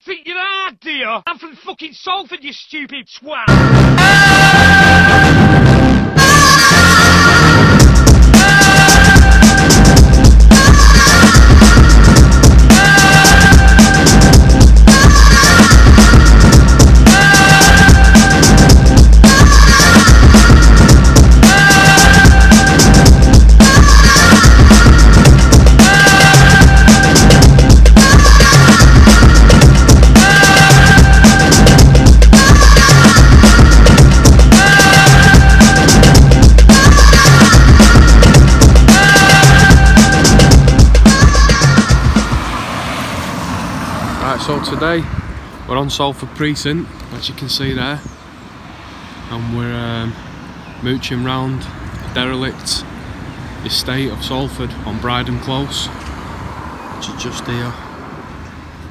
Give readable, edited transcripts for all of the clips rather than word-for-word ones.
Think you're hard, do you? I'm from fucking Salford, you stupid twat! So today we're on Salford precinct, as you can see there, and we're mooching round the derelict estate of Salford on Bryden Close, which is just here.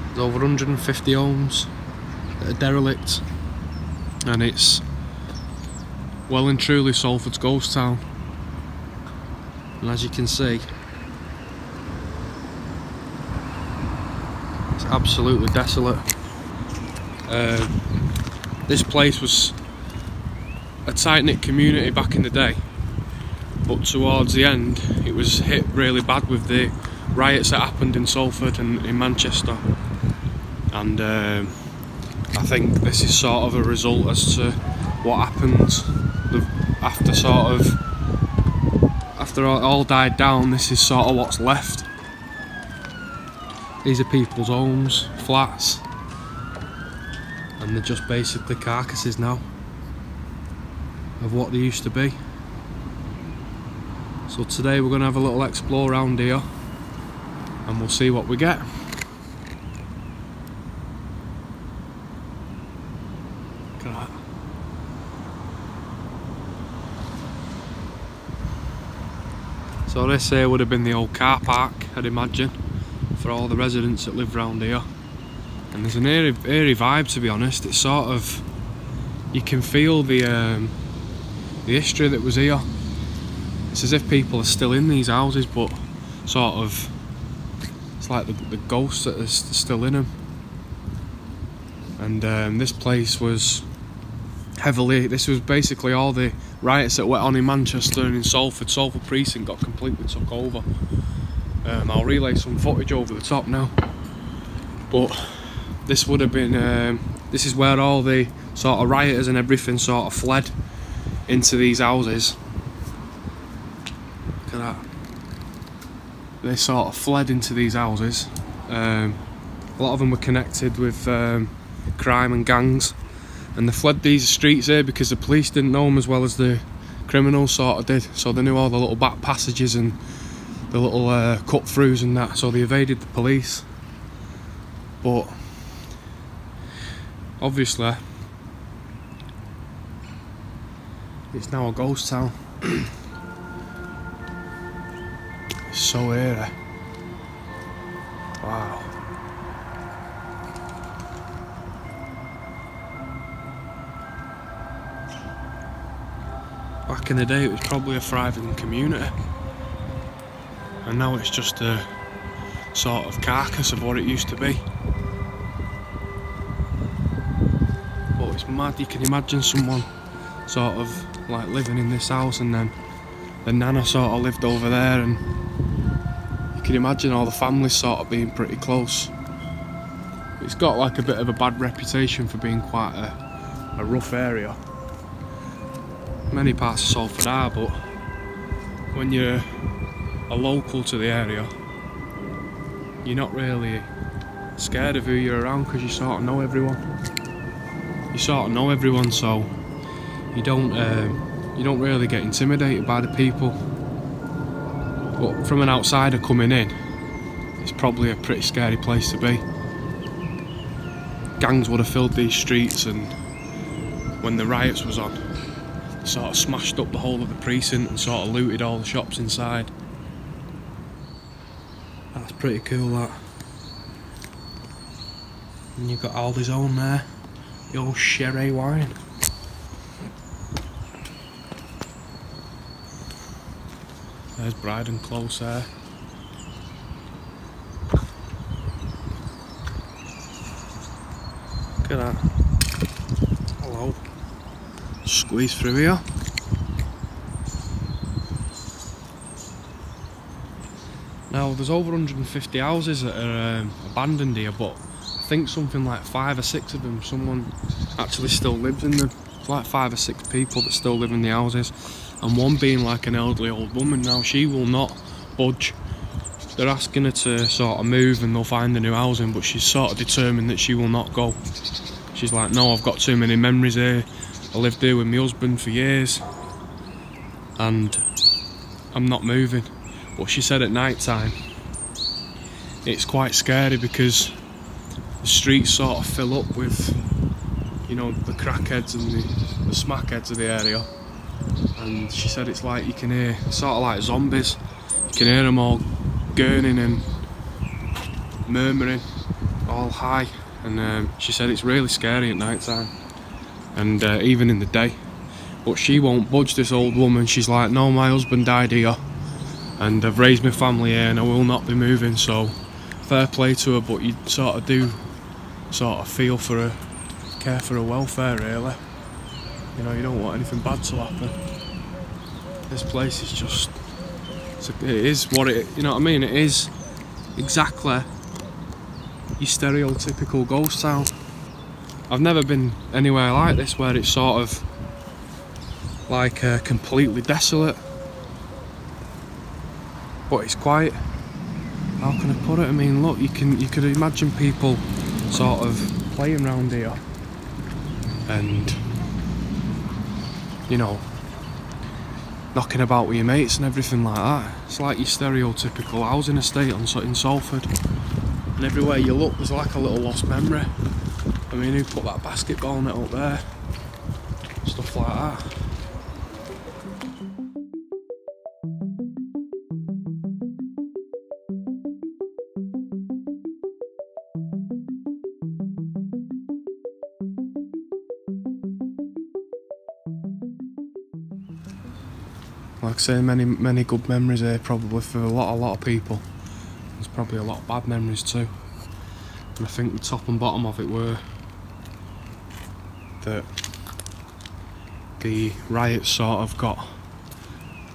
There's over 150 homes that are derelict, and it's well and truly Salford's ghost town. And as you can see, absolutely desolate. This place was a tight-knit community back in the day, but towards the end it was hit really bad with the riots that happened in Salford and in Manchester, and I think this is sort of a result as to what happened after it all died down. This is sort of what's left. These are people's homes, flats, and they're just basically carcasses now of what they used to be. So today we're going to have a little explore around here and we'll see what we get. Look at that. So this here would have been the old car park, I'd imagine, for all the residents that live around here, and there's an eerie vibe, to be honest. It's sort of, you can feel the history that was here. It's as if people are still in these houses, but sort of it's like the ghosts that are still in them. And this place was this was basically all the riots that went on in Manchester and in Salford. Salford precinct got completely took over. I'll relay some footage over the top now, but this would have been this is where all the sort of rioters and everything sort of fled into these houses. Look at that. They sort of fled into these houses. A lot of them were connected with crime and gangs, and they fled these streets here because the police didn't know them as well as the criminals sort of did, so they knew all the little back passages and the little cut throughs and that, so they evaded the police. But obviously it's now a ghost town. It's so eerie. Wow. Back in the day it was probably a thriving community, and now it's just a sort of carcass of what it used to be. But it's mad, you can imagine someone sort of like living in this house, and then the nana sort of lived over there, and you can imagine all the families sort of being pretty close. It's got like a bit of a bad reputation for being quite a rough area. Many parts of Salford are, but when you're a local to the area, you're not really scared of who you're around because you sort of know everyone. So you don't really get intimidated by the people. But from an outsider coming in, it's probably a pretty scary place to be. Gangs would have filled these streets, and when the riots was on, they sort of smashed up the whole of the precinct and sort of looted all the shops inside. That's pretty cool, that. And you've got Aldi's own there, the old sherry wine. There's Bryden Close there. Look at that. Hello. Squeeze through here. Now there's over 150 houses that are abandoned here, but I think something like 5 or 6 of them, someone actually still lives in them. It's like 5 or 6 people that still live in the houses, and one being like an elderly old woman. Now she will not budge. They're asking her to sort of move and they'll find a new housing, but she's sort of determined that she will not go. She's like, no, I've got too many memories here. I lived here with my husband for years and I'm not moving. But she said at night time it's quite scary because the streets sort of fill up with, you know, the crackheads and the smackheads of the area, and she said it's like you can hear, sort of like zombies, you can hear them all gurning and murmuring all high, and she said it's really scary at night time and even in the day. But she won't budge, this old woman. She's like, no, my husband died here and I've raised my family here and I will not be moving. So fair play to her, but you sort of do sort of feel for her, care for her welfare really. You know, you don't want anything bad to happen. This place is just, it is what it, you know what I mean, it is exactly your stereotypical ghost town. I've never been anywhere like this where it's sort of like completely desolate, but it's quite, how can I put it, I mean look, you could imagine people sort of playing around here and, you know, knocking about with your mates and everything like that. It's like your stereotypical housing estate in Salford, and everywhere you look there's like a little lost memory. I mean, who put that basketball net up there? Stuff like that. Like I say, many good memories here probably for a lot of people. There's probably a lot of bad memories too. And I think the top and bottom of it were that the riots sort of got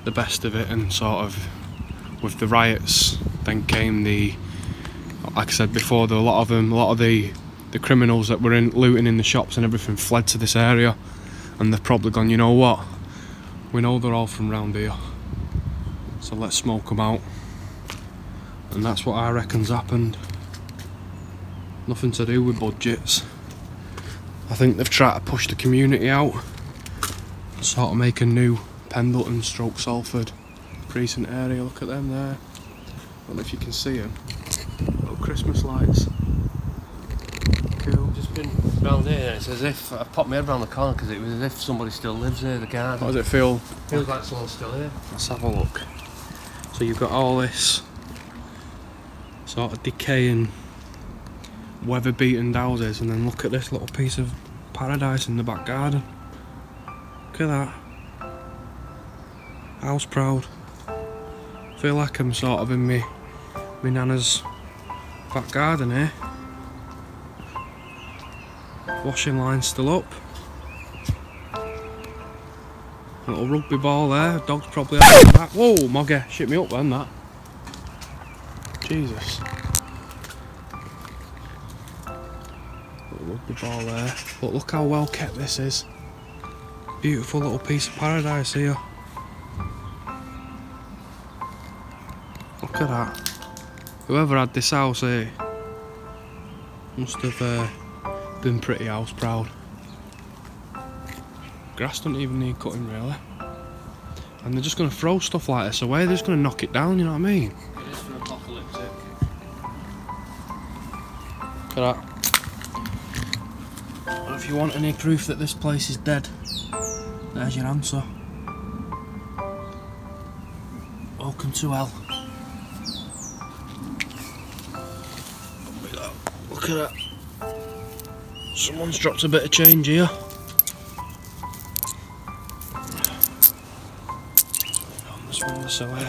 the best of it, and sort of with the riots then came the, like I said before, a lot of the criminals that were looting in the shops and everything fled to this area, and they've probably gone, you know what, we know they're all from round here, so let's smoke them out. And that's what I reckon's happened. Nothing to do with budgets. I think they've tried to push the community out, sort of make a new Pendleton / Salford precinct area. Look at them there. I don't know if you can see them. Little Christmas lights. Cool. Just been round here and it's as if, I popped my head round the corner because it was as if somebody still lives here, the garden. What does it feel? Feels like someone's still here. Let's have a look. So you've got all this sort of decaying, weather-beaten houses, and then look at this little piece of paradise in the back garden. Look at that. House proud. Feel like I'm sort of in my nana's back garden here. Washing line still up. Little rugby ball there. Dog's probably out of that. Whoa, Moggy, shit me up then that. Jesus. Little rugby ball there. But look how well kept this is. Beautiful little piece of paradise here. Look at that. Whoever had this house here must have been pretty house proud. Grass don't even need cutting really. And they're just going to throw stuff like this away, they're just going to knock it down, you know what I mean? It is for apocalyptic. Look at that. Well, if you want any proof that this place is dead, there's your answer. Welcome to hell. Look at that. Someone's dropped a bit of change here. Swing this away.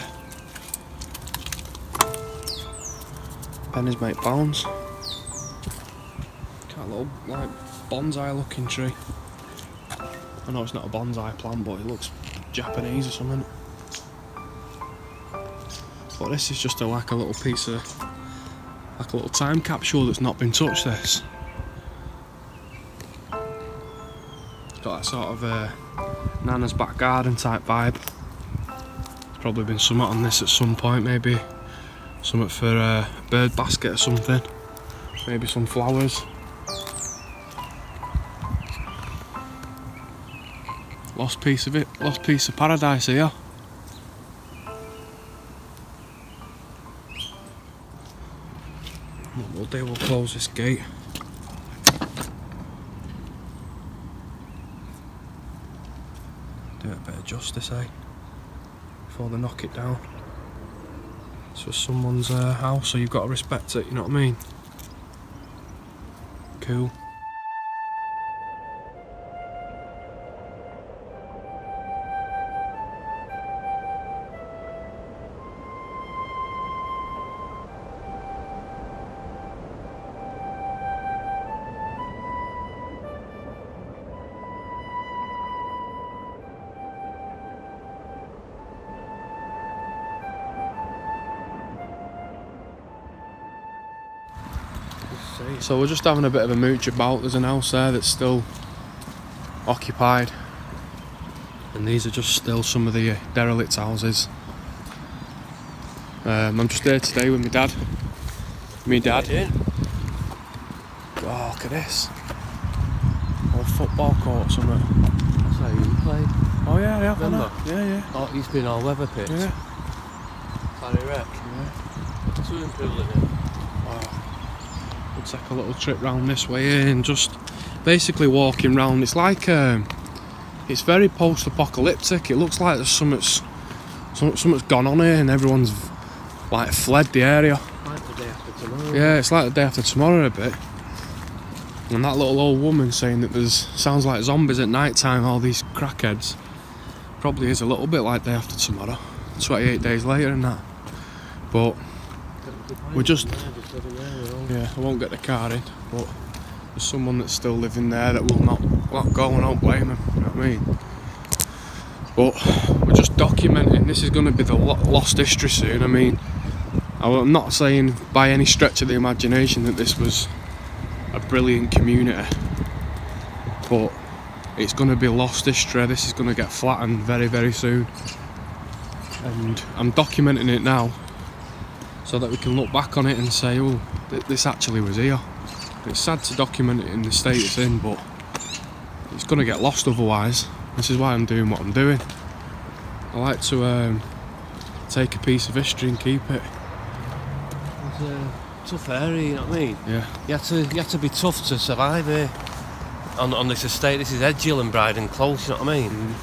Pennies make pounds. Can't That little like bonsai looking tree. I know it's not a bonsai plant, but it looks Japanese or something. But this is just like a little piece of, like a little time capsule that's not been touched. This. It's got that sort of Nana's back garden type vibe. There's probably been something on this at some point, maybe something for a bird basket or something. Maybe some flowers. Lost piece of it, lost piece of paradise here. What we'll do, we'll close this gate. Do it a bit of justice, eh? Before they knock it down. It's someone's house, so you've got to respect it, you know what I mean? Cool. So we're just having a bit of a mooch about. There's an house there that's still occupied, and these are just still some of the derelict houses. I'm just here today with my dad. Oh, look at this. Old football court or something. That's how you played. Oh yeah, yeah, Remember? Yeah. Oh, it's been all weather pits. Yeah. Harry Wreck. Yeah. Swimming pool in it. Wow. We'll take a little trip round this way and just basically walking round. It's like it's very post-apocalyptic. It looks like there's something's gone on here and everyone's like fled the area. Like the day after tomorrow. Yeah, it's like the day after tomorrow a bit. And that little old woman saying that sounds like zombies at night time, all these crackheads. Probably is a little bit like day after tomorrow. 28 days later and that. But we're just, yeah, I won't get the car in, but there's someone that's still living there that will not let go, and I don't blame him, you know what I mean? But we're just documenting. This is going to be the lost history soon. I mean, I'm not saying by any stretch of the imagination that this was a brilliant community, but it's going to be lost history. This is going to get flattened very, very soon, and I'm documenting it now so that we can look back on it and say, oh, this actually was here. It's sad to document it in the state it's in, but it's going to get lost otherwise. This is why I'm doing what I'm doing. I like to take a piece of history and keep it. It's a tough area, you know what I mean? Yeah. You had to be tough to survive here. On this estate, this is Edgehill and Bryden Close, you know what I mean?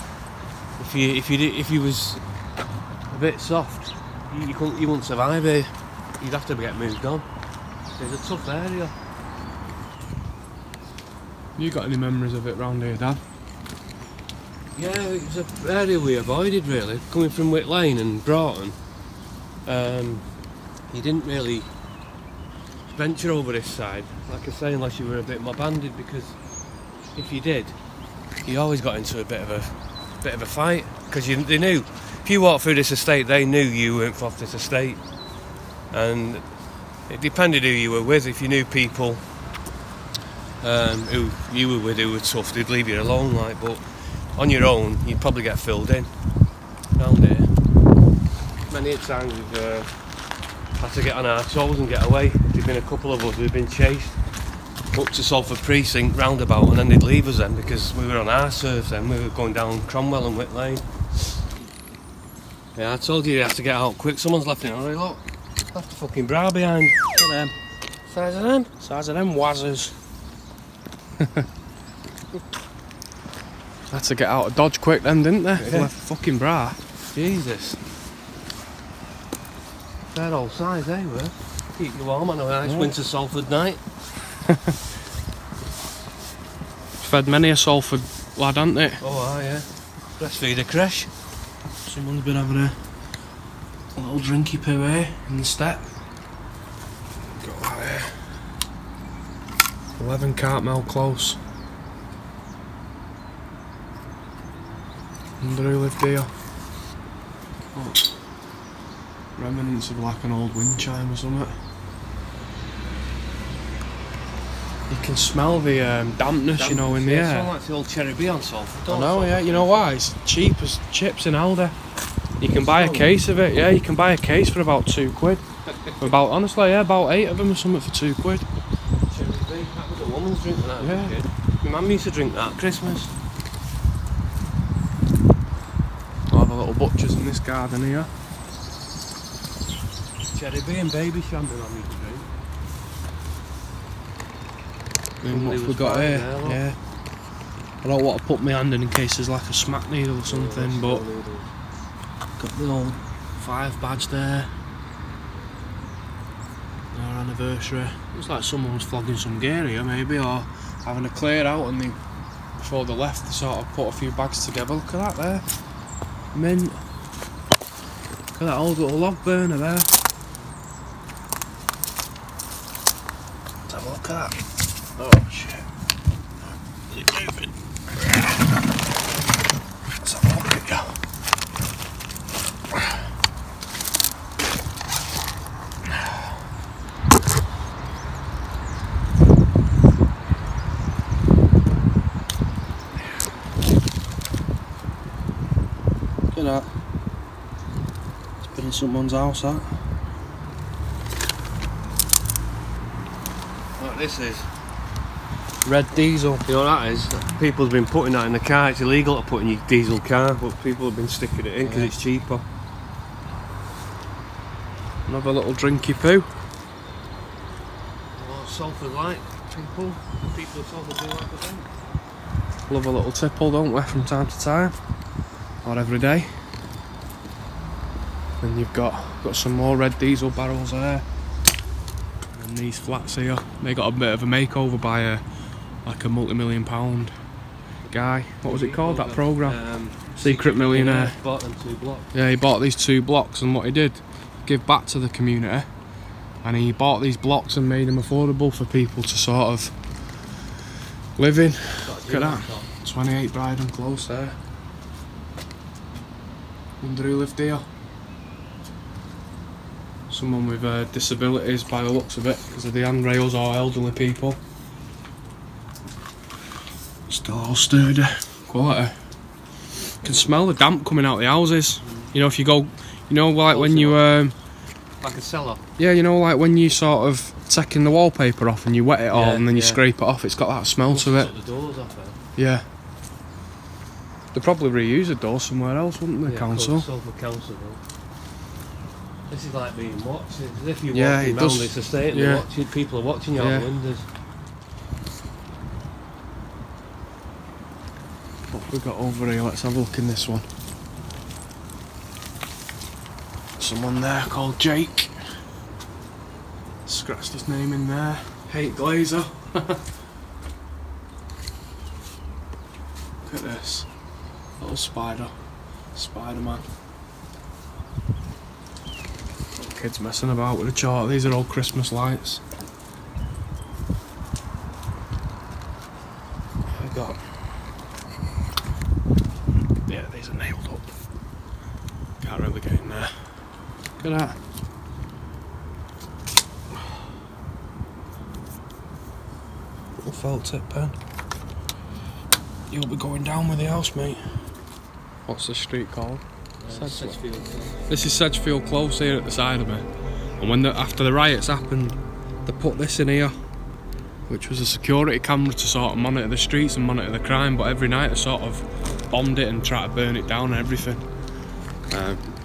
If you was a bit soft, you wouldn't survive here. You'd have to get moved on. It's a tough area. You got any memories of it round here, Dad? Yeah, it was an area we avoided really. Coming from Wick Lane and Broughton, you didn't really venture over this side, like I say, unless you were a bit mob-handed, because if you did, you always got into a bit of a fight, because they knew if you walked through this estate, they knew you weren't off this estate, and it depended who you were with. If you knew people who you were with who were tough, they'd leave you alone, like. But on your own, you'd probably get filled in round here. Many a times we've had to get on our toes and get away. There've been a couple of us who've been chased up to Salford precinct roundabout, and then they'd leave us then because we were on our serves then. We were going down Cromwell and Wick Lane. Yeah, I told you have to get out quick. Someone's left in a hurry, look. Left the fucking bra behind. Look at them. Size of them. Size of them wazzers. Had to get out of Dodge quick then, didn't they? Yeah. Left the fucking bra. Jesus. Fair old size, eh, were? Keep you warm on a nice winter Salford night. Fed many a Salford lad, haven't they? Oh, yeah. Breastfeed a creche. Someone's been having a little drinky poo here in the step. Go out here. 11 Cartmel Close. Wonder who lived here. Oh, remnants of like an old wind chime or something. You can smell the dampness, you know, in the air. It's like the old Cherry B on Salford. I know, yeah. You know why? It's cheap as chips in Aldi. You can buy a case of it. Yeah, you can buy a case for about £2. About, honestly, yeah, about 8 of them or something for £2. Cherry B. That was a woman's drink when I was a kid. My mum used to drink that at Christmas. I'll have a little butchers in this garden here. Cherry B and baby shamble I used to drink. And what we got here? Yeah. I don't want to put my hand in case there's like a smack needle or something, but got the old 5 badge there. Our anniversary. Looks like someone was flogging some gear here maybe, or having a clear out, and before they left they sort of put a few bags together. Look at that there. Mint. Look at that old little log burner there. Let's have a look at that. Oh shit. Is it moving? Let's have a look at you. Look at that. It's been in someone's house, that. What this is? Red diesel. You know what that is? People's been putting that in the car. It's illegal to put in your diesel car, but people have been sticking it in because it's cheaper. Another little drinky poo. Oh, Salford light people. People of Salford do like the drink. Love a little tipple, don't we, from time to time, or every day. And you've got some more red diesel barrels there, and these flats here, they got a bit of a makeover by like a multi-million-pound guy. What was it called, that programme? Secret Millionaire. Bought them 2 blocks. Yeah, he bought these 2 blocks, and what he did, give back to the community, and he bought these blocks and made them affordable for people to sort of live in. Look at that, 28 Bryden Close there. Wonder who lived here. Someone with disabilities by the looks of it, because of the handrails, or elderly people. Still all sturdy, quality. You can smell the damp coming out of the houses. You know, if you go, you know, like when you like a cellar. yeah, you know, like when you sort of taking the wallpaper off and you wet it all, and then you scrape it off. It's got that smell to it. The doors off it. Yeah. They'd probably reuse a door somewhere else, wouldn't they, council? Salford Council. This is like being watched. It's as if you're Yeah, walking it around does. this estate and Yeah. people are watching you out the windows. What we got over here? Let's have a look in this one. Someone there called Jake. Scratched his name in there. Hate Glazer. Look at this. Little spider. Spider-Man. Little kids messing about with a chart. These are all Christmas lights. I got. Yeah, these are nailed up. Can't really get in there. Look at that. Little felt tip pen. You'll be going down with the house, mate. What's the street called? Sedgefield. This is Sedgefield Close here at the side of me. And when after the riots happened, they put this in here, which was a security camera to sort of monitor the streets and monitor the crime. But every night they sort of bombed it and tried to burn it down and everything,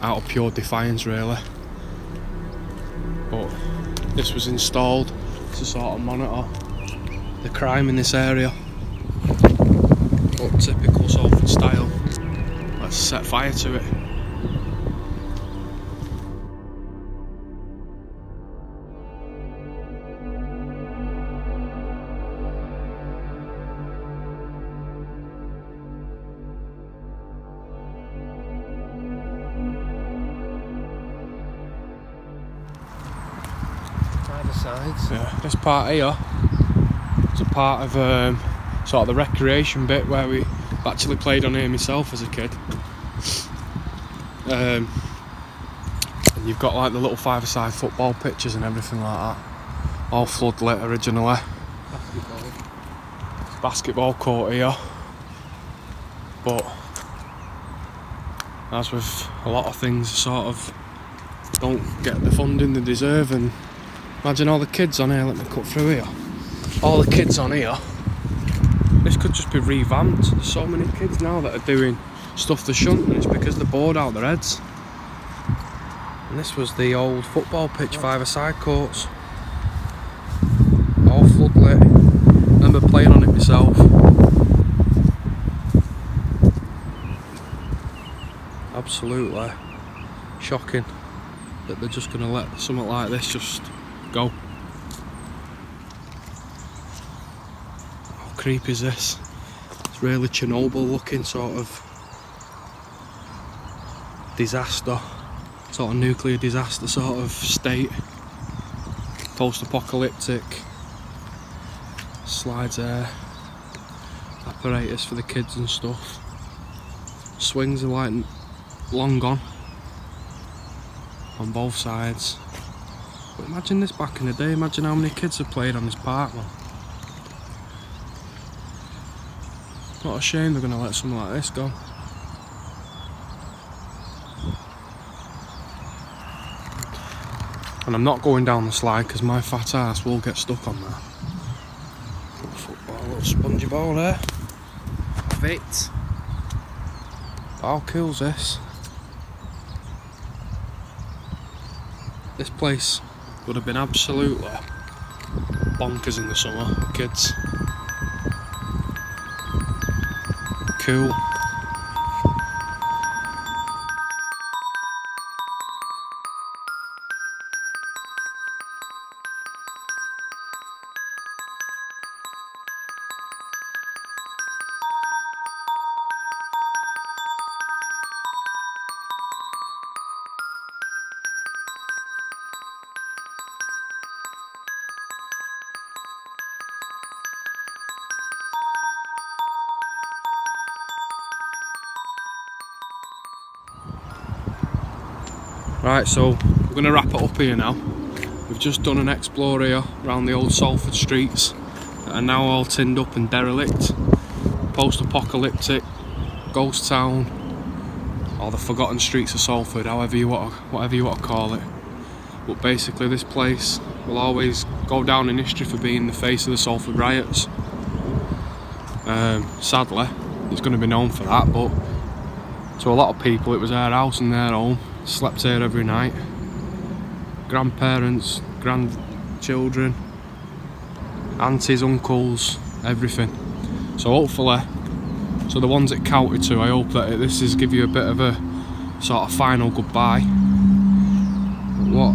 out of pure defiance, really. But this was installed to sort of monitor the crime in this area. But typical Salford style. Let's set fire to it. Either sides. Yeah, this part here, it's a part of sort of the recreation bit where we actually played on here myself as a kid. And you've got like the little five-a-side football pitches and everything like that, all floodlit originally. Basketball court here, but as with a lot of things, sort of don't get the funding they deserve. And imagine all the kids on here. Let me cut through here. All the kids on here. This could just be revamped. There's so many kids now that are doing stuff they shouldn't, and it's because they're bored out their heads. And this was the old football pitch, five-a-side courts, all floodlit. I remember playing on it myself. Absolutely shocking that they're just going to let something like this just go. How creepy is this? It's really Chernobyl looking sort of disaster, sort of nuclear disaster sort of state. Post-apocalyptic. Slides there, apparatus for the kids and stuff. Swings are like long gone on both sides. But imagine this back in the day. Imagine how many kids have played on this park, man. Not a shame they're going to let something like this go. And I'm not going down the slide because my fat ass will get stuck on that. Little football, little spongy ball there. Fit. How cool's this? This place would have been absolutely bonkers in the summer, kids. Cool. Right, so we're going to wrap it up here now. We've just done an explore here around the old Salford streets that are now all tinned up and derelict. Post-apocalyptic, ghost town, or the forgotten streets of Salford, whatever you want to call it. But basically this place will always go down in history for being the face of the Salford riots. Sadly, it's going to be known for that, but to a lot of people it was their house and their home. Slept here every night. Grandparents, grandchildren, aunties, uncles, everything. So hopefully, so the ones it counted to, I hope that this is give you a bit of a sort of final goodbye. What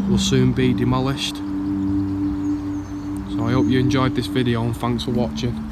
will soon be demolished. So I hope you enjoyed this video and thanks for watching.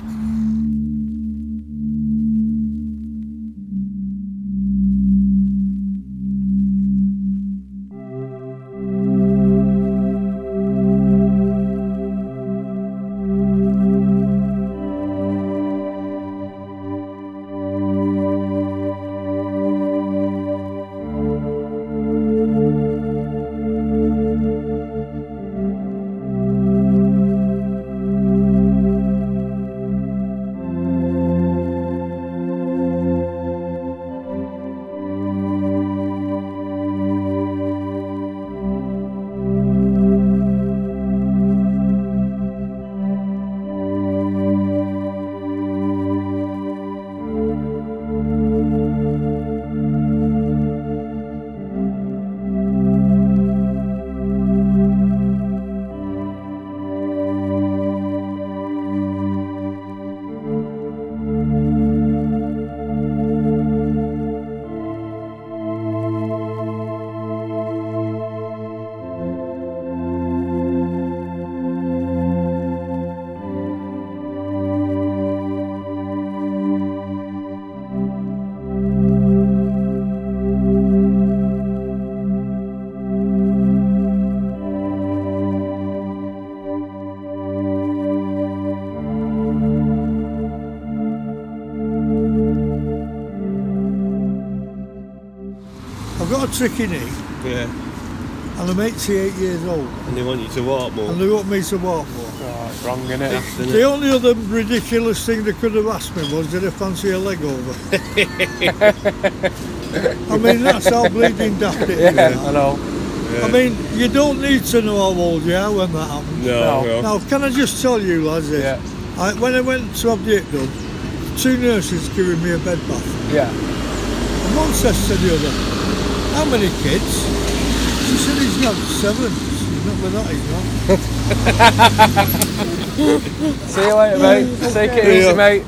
got a tricky knee, Yeah. and I'm 88 years old, And they want you to walk more. and they want me to walk more. Oh, it's wrong, innit? The only other ridiculous thing they could have asked me was, did I fancy a leg over? I mean, that's how bleeding daft it is. Yeah, I know. I mean, you don't need to know how old you are when that happens. No. Now, can I just tell you, lads, this? Yeah. When I went to have the hip done, 2 nurses giving me a bed bath. Yeah. And one says to the other, how many kids? She said he's got 7. He's not with that, he's not. See you later, mate. Take it easy, mate.